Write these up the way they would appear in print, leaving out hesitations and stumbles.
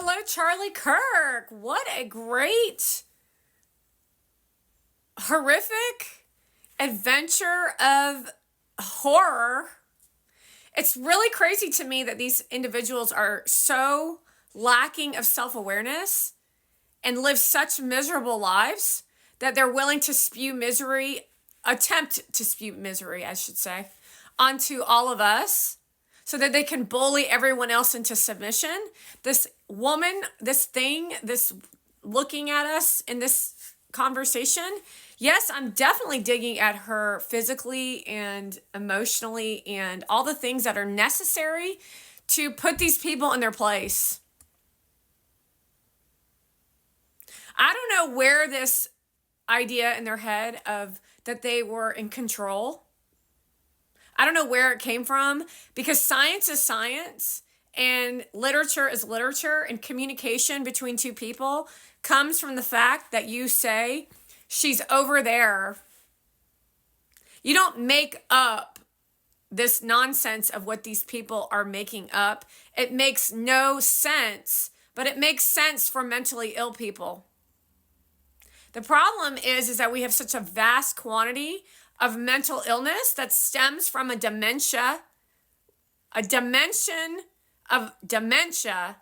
Hello, Charlie Kirk. What a great, horrific adventure of horror. It's really crazy to me that these individuals are so lacking of self awareness and live such miserable lives that they're willing to spew misery, attempt to spew misery, I should say, onto all of us so that they can bully everyone else into submission. This woman, this thing, this looking at us in this conversation, yes, I'm definitely digging at her physically and emotionally and all the things that are necessary to put these people in their place. I don't know where this idea in their head of that they were in control. I don't know where it came from, because science is science and literature is literature, and communication between two people comes from the fact that you say, she's over there. You don't make up this nonsense of what these people are making up. It makes no sense, but it makes sense for mentally ill people. The problem is that we have such a vast quantity of mental illness that stems from a dimension of dementia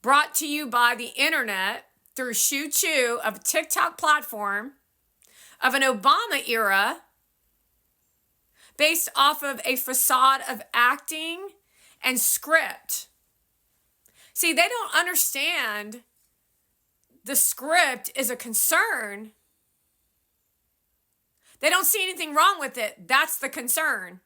brought to you by the internet through Shoo Choo of a TikTok platform of an Obama era based off of a facade of acting and script. See, they don't understand the script is a concern. They don't see anything wrong with it. That's the concern.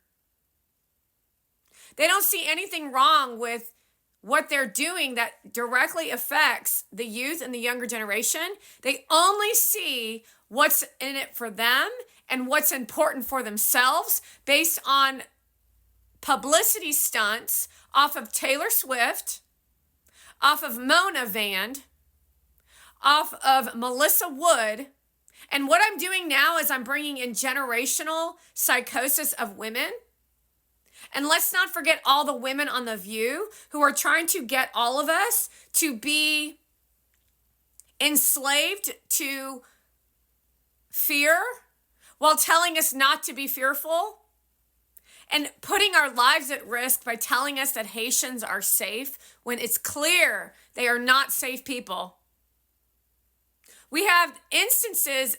They don't see anything wrong with what they're doing that directly affects the youth and the younger generation. They only see what's in it for them and what's important for themselves based on publicity stunts off of Taylor Swift, off of Mona Vand, off of Melissa Wood. And what I'm doing now is I'm bringing in generational psychosis of women. And let's not forget all the women on The View who are trying to get all of us to be enslaved to fear while telling us not to be fearful and putting our lives at risk by telling us that Haitians are safe when it's clear they are not safe people. We have instances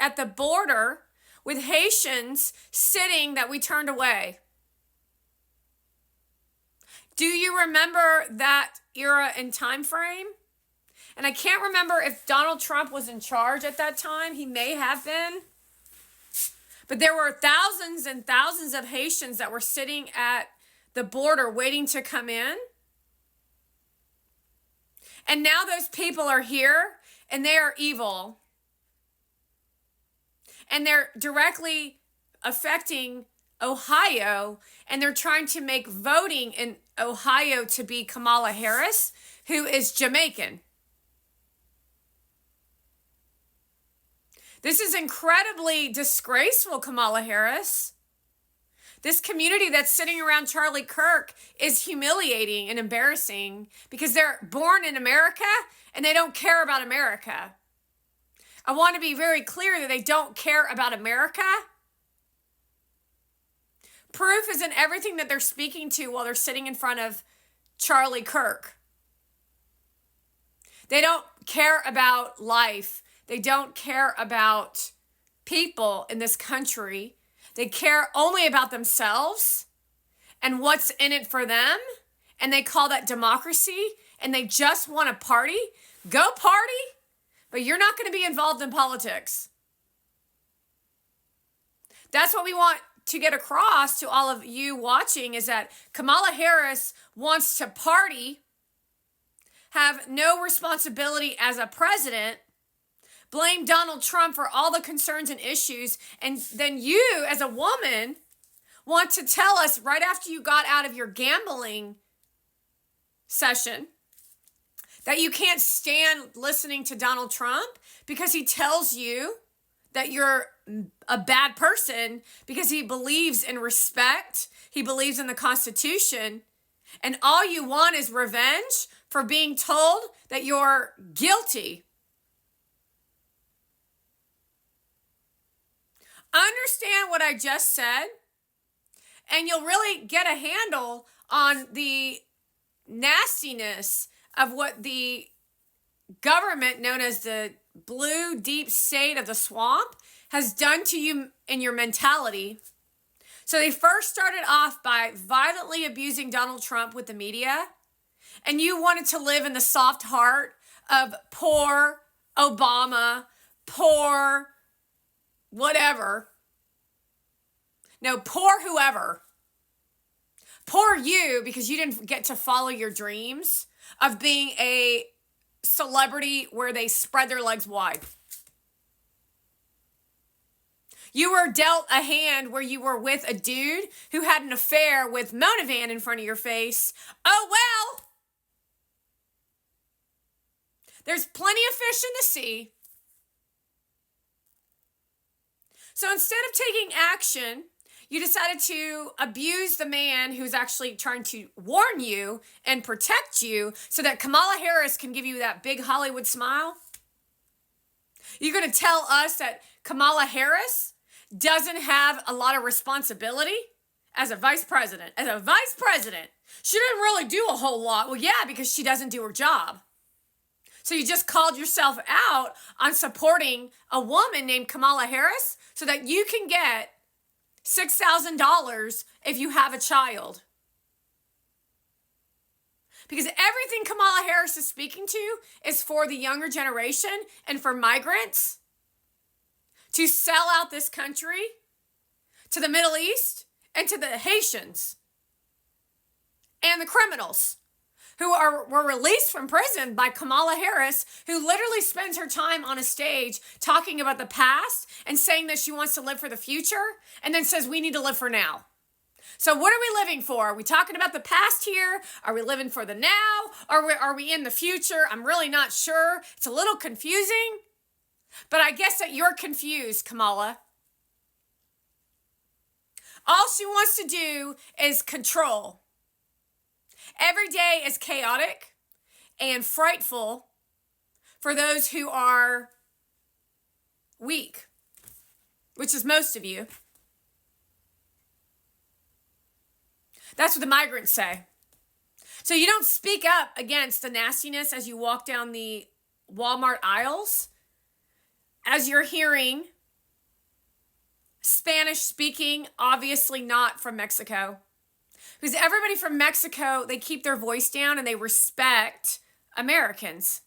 at the border with Haitians sitting that we turned away. Do you remember that era and time frame? And I can't remember if Donald Trump was in charge at that time. He may have been. But there were thousands and thousands of Haitians that were sitting at the border waiting to come in. And now those people are here and they are evil. And they're directly affecting Ohio, and they're trying to make voting in Ohio to be Kamala Harris, who is Jamaican. This is incredibly disgraceful, Kamala Harris. This community that's sitting around Charlie Kirk is humiliating and embarrassing because they're born in America and they don't care about America. I want to be very clear that they don't care about America. Proof is in everything that they're speaking to while they're sitting in front of Charlie Kirk. They don't care about life. They don't care about people in this country. They care only about themselves and what's in it for them. And they call that democracy. And they just want to party. Go party. But you're not going to be involved in politics. That's what we want to get across to all of you watching, is that Kamala Harris wants to party, have no responsibility as a president, blame Donald Trump for all the concerns and issues, and then you, as a woman, want to tell us right after you got out of your gambling session that you can't stand listening to Donald Trump because he tells you that you're a bad person because he believes in respect, he believes in the Constitution, And all you want is revenge for being told that you're guilty. Understand what I just said, and you'll really get a handle on the nastiness of what the government, known as the blue deep state of the swamp, has done to you in your mentality. So they first started off by violently abusing Donald Trump with the media, and you wanted to live in the soft heart of poor Obama, poor whatever. No, poor whoever. Poor you, because you didn't get to follow your dreams of being a celebrity where they spread their legs wide. You were dealt a hand where you were with a dude who had an affair with Monavan in front of your face. Oh, well. There's plenty of fish in the sea. So instead of taking action, you decided to abuse the man who's actually trying to warn you and protect you so that Kamala Harris can give you that big Hollywood smile. You're going to tell us that Kamala Harris doesn't have a lot of responsibility as a vice president. As a vice president, she didn't really do a whole lot. Well, yeah, because she doesn't do her job. So you just called yourself out on supporting a woman named Kamala Harris so that you can get $6,000 if you have a child. Because everything Kamala Harris is speaking to is for the younger generation and for migrants to sell out this country to the Middle East and to the Haitians and the criminals who were released from prison by Kamala Harris, who literally spends her time on a stage talking about the past and saying that she wants to live for the future, and then says we need to live for now. So what are we living for? Are we talking about the past here? Are we living for the now? Are we in the future? I'm really not sure. It's a little confusing, but I guess that you're confused, Kamala. All she wants to do is control. Every day is chaotic and frightful for those who are weak, which is most of you. That's what the migrants say. So you don't speak up against the nastiness as you walk down the Walmart aisles, as you're hearing Spanish speaking, obviously not from Mexico. Because everybody from Mexico, they keep their voice down and they respect Americans.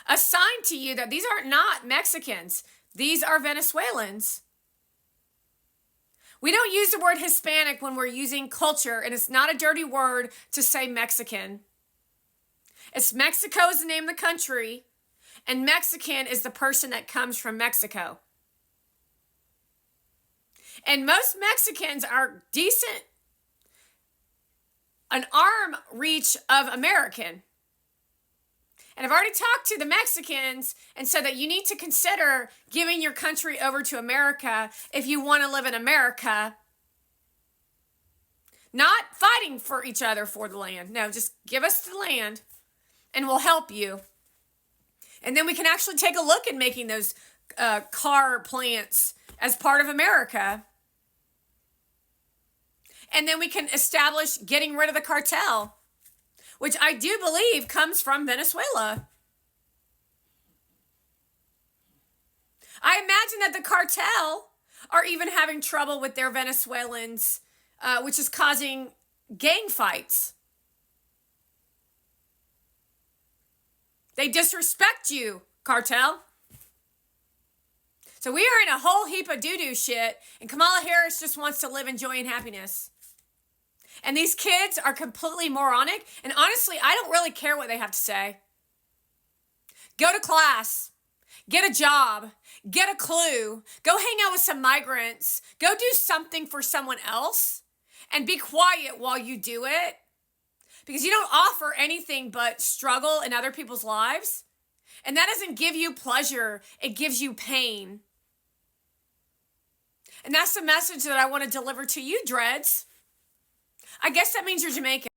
A sign to you that these are not Mexicans. These are Venezuelans. We don't use the word Hispanic when we're using culture, and it's not a dirty word to say Mexican. It's Mexico is the name of the country, and Mexican is the person that comes from Mexico. And most Mexicans are decent, an arm reach of American. And I've already talked to the Mexicans and said that you need to consider giving your country over to America if you want to live in America. Not fighting for each other for the land. No, just give us the land and we'll help you. And then we can actually take a look at making those car plants as part of America. And then we can establish getting rid of the cartel, which I do believe comes from Venezuela. I imagine that the cartel are even having trouble with their Venezuelans, which is causing gang fights. They disrespect you, cartel. So we are in a whole heap of doo-doo shit, and Kamala Harris just wants to live in joy and happiness. And these kids are completely moronic, and honestly, I don't really care what they have to say. Go to class, get a job, get a clue, go hang out with some migrants, go do something for someone else, and be quiet while you do it, because you don't offer anything but struggle in other people's lives, and that doesn't give you pleasure, it gives you pain. And that's the message that I want to deliver to you, Dreads. I guess that means you're Jamaican.